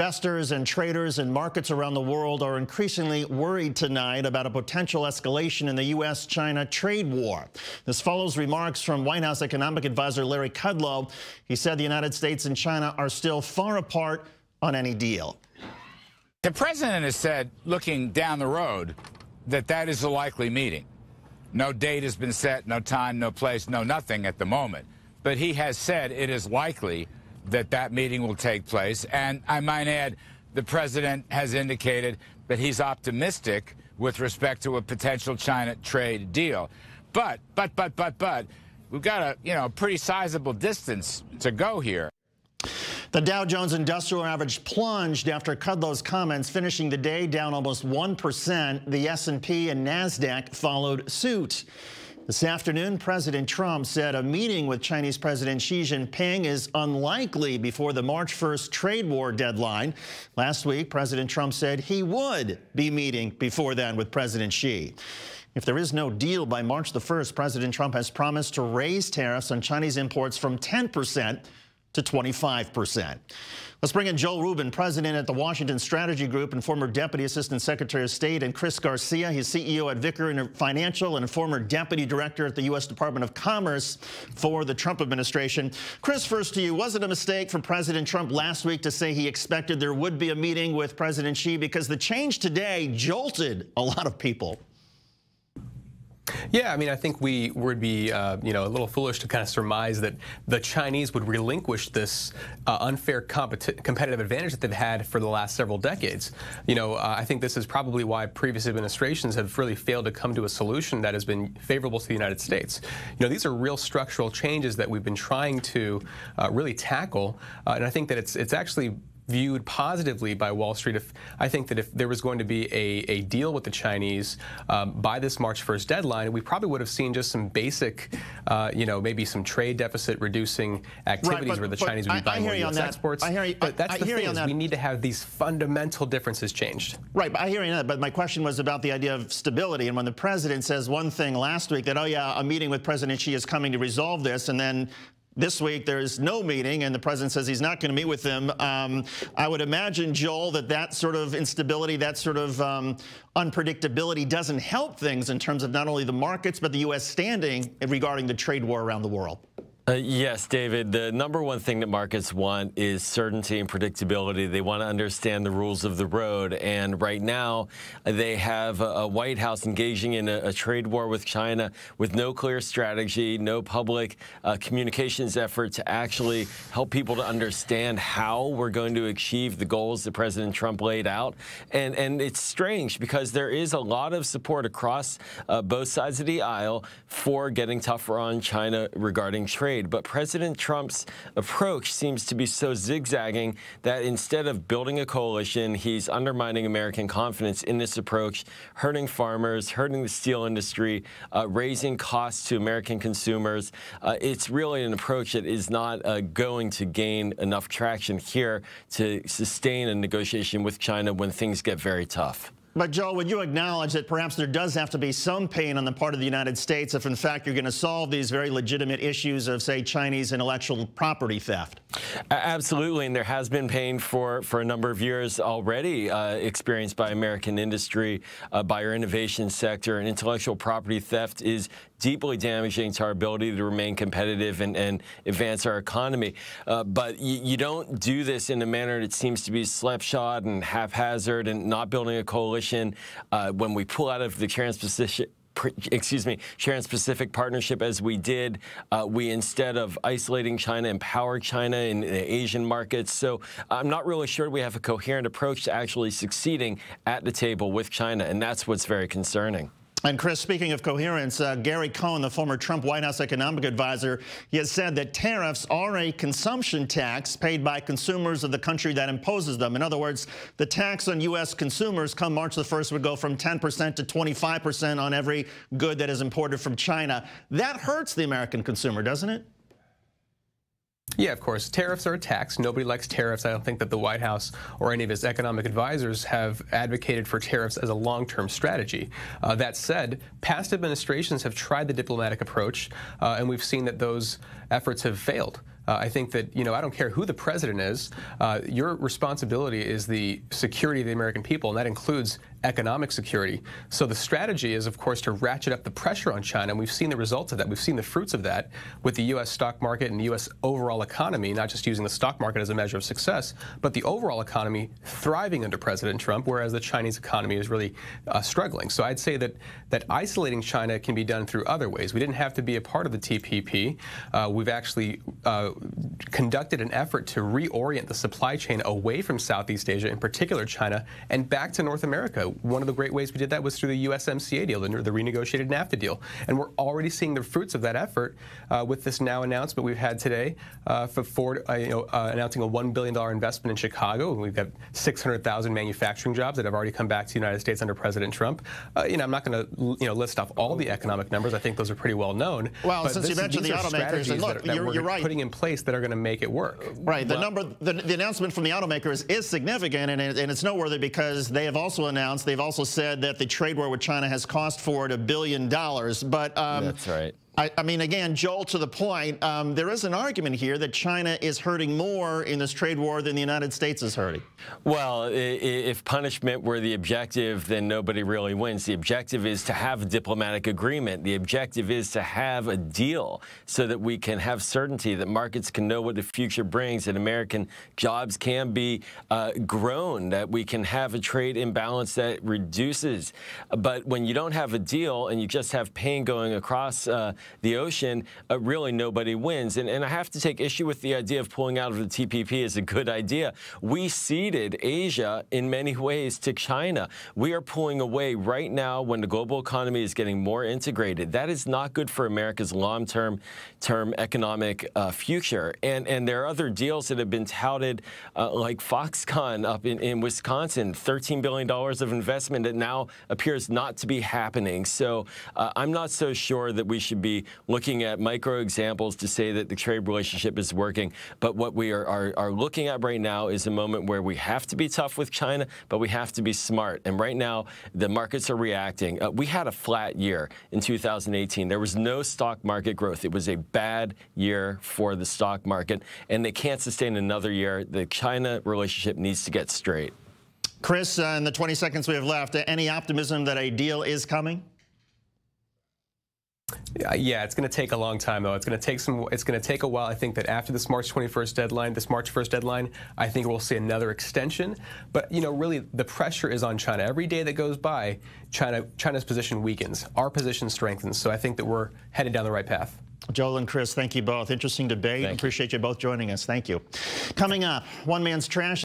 investors and traders in markets around the world are increasingly worried tonight about a potential escalation in the U.S.-China trade war. This follows remarks from White House economic advisor Larry Kudlow. He said the United States and China are still far apart on any deal. The president has said, looking down the road, that is a likely meeting. No date has been set, no time, no place, no nothing at the moment. But he has said it is likely that meeting will take place. And I might add, the president has indicated that he's optimistic with respect to a potential China trade deal. But we've got a pretty sizable distance to go here. The Dow Jones Industrial Average plunged after Kudlow's comments, finishing the day down almost 1%. The S&P and NASDAQ followed suit. This afternoon, President Trump said a meeting with Chinese President Xi Jinping is unlikely before the March 1st trade war deadline. Last week, President Trump said he would be meeting before then with President Xi. If there is no deal by March the 1st, President Trump has promised to raise tariffs on Chinese imports from 10% to 25%. Let's bring in Joel Rubin, president at the Washington Strategy Group and former Deputy Assistant Secretary of State, and Chris Garcia. He's CEO at Vicker Financial and a former Deputy Director at the U.S. Department of Commerce for the Trump administration. Chris, first to you, was it a mistake for President Trump last week to say he expected there would be a meeting with President Xi? Because the change today jolted a lot of people. Yeah, I mean, I think we would be, a little foolish to kind of surmise that the Chinese would relinquish this unfair competitive advantage that they've had for the last several decades. I think this is probably why previous administrations have really failed to come to a solution that has been favorable to the United States. These are real structural changes that we've been trying to really tackle, and I think that it's actually viewed positively by Wall Street. I think that if there was going to be a deal with the Chinese by this March 1st deadline, we probably would have seen just some basic, maybe some trade deficit reducing activities, right, where the Chinese would be buying more U.S. exports. But that's the thing, is we need to have these fundamental differences changed. Right, I hear you on that, but my question was about the idea of stability. And when the president says one thing last week, that, oh yeah, a meeting with President Xi is coming to resolve this, and then this week there's no meeting and the president says he's not going to meet with them. I would imagine, Joel, that sort of instability, that sort of unpredictability doesn't help things in terms of not only the markets but the U.S. standing regarding the trade war around the world. Yes, David. The number one thing that markets want is certainty and predictability. They want to understand the rules of the road. And right now, they have a White House engaging in a trade war with China with no clear strategy, no public communications effort to actually help people to understand how we're going to achieve the goals that President Trump laid out. And it's strange because there is a lot of support across both sides of the aisle for getting tougher on China regarding trade. But President Trump's approach seems to be so zigzagging that instead of building a coalition, he's undermining American confidence in this approach, hurting farmers, hurting the steel industry, raising costs to American consumers. It's really an approach that is not going to gain enough traction here to sustain a negotiation with China when things get very tough. But, Joe, would you acknowledge that perhaps there does have to be some pain on the part of the United States if, in fact, you're going to solve these very legitimate issues of, say, Chinese intellectual property theft? Absolutely, and there has been pain for a number of years already experienced by American industry, by our innovation sector, and intellectual property theft is deeply damaging to our ability to remain competitive and advance our economy. But you don't do this in a manner that seems to be slapshod and haphazard and not building a coalition. When we pull out of the Trans-Pacific Partnership as we did, we, instead of isolating China, empower China in the Asian markets. So I'm not really sure we have a coherent approach to actually succeeding at the table with China, and that's what's very concerning. And, Chris, speaking of coherence, Gary Cohn, the former Trump White House economic advisor, he has said that tariffs are a consumption tax paid by consumers of the country that imposes them. In other words, the tax on U.S. consumers come March the 1st would go from 10% to 25% on every good that is imported from China. That hurts the American consumer, doesn't it? Yeah, of course. Tariffs are a tax. Nobody likes tariffs. I don't think that the White House or any of its economic advisors have advocated for tariffs as a long-term strategy. That said, past administrations have tried the diplomatic approach, and we've seen that those efforts have failed. I think that, I don't care who the president is, your responsibility is the security of the American people, and that includes economic security. So the strategy is, of course, to ratchet up the pressure on China, and we've seen the results of that. We've seen the fruits of that with the U.S. stock market and the U.S. overall economy, not just using the stock market as a measure of success, but the overall economy thriving under President Trump, whereas the Chinese economy is really struggling. So I'd say that isolating China can be done through other ways. We didn't have to be a part of the TPP. We've actually conducted an effort to reorient the supply chain away from Southeast Asia, in particular China, and back to North America. One of the great ways we did that was through the USMCA deal, the renegotiated NAFTA deal. And we're already seeing the fruits of that effort with this now announcement we've had today for Ford announcing a $1 billion investment in Chicago. We've got 600,000 manufacturing jobs that have already come back to the United States under President Trump. I'm not going to list off all the economic numbers. I think those are pretty well known. Well, since you mentioned the automakers, and look, you're right, putting in place that are going to make it work. Right. The announcement from the automakers is significant, and it's noteworthy because they have also announced, they've also said that the trade war with China has cost Ford $1 billion. But that's right. I mean, again, Joel, to the point, there is an argument here that China is hurting more in this trade war than the United States is hurting. Well, if punishment were the objective, then nobody really wins. The objective is to have a diplomatic agreement. The objective is to have a deal so that we can have certainty, that markets can know what the future brings, that American jobs can be grown, that we can have a trade imbalance that reduces. But when you don't have a deal and you just have pain going across the ocean, really nobody wins. And I have to take issue with the idea of pulling out of the TPP is a good idea. We ceded Asia in many ways to China. We are pulling away right now when the global economy is getting more integrated. That is not good for America's long-term economic future. And there are other deals that have been touted, like Foxconn up in Wisconsin, $13 billion of investment that now appears not to be happening. So I'm not so sure that we should be looking at micro examples to say that the trade relationship is working. But what we are looking at right now is a moment where we have to be tough with China, but we have to be smart. And right now, the markets are reacting. We had a flat year in 2018. There was no stock market growth. It was a bad year for the stock market, and they can't sustain another year. The China relationship needs to get straight. Chris, in the 20 seconds we have left, any optimism that a deal is coming? Yeah, it's going to take a long time, though. It's going to take a while. I think that after this March 1st deadline, I think we'll see another extension. But, really, the pressure is on China. Every day that goes by, China's position weakens. Our position strengthens. So I think that we're headed down the right path. Joel and Chris, thank you both. Interesting debate. Appreciate you both joining us. Thank you. Coming up, one man's trash.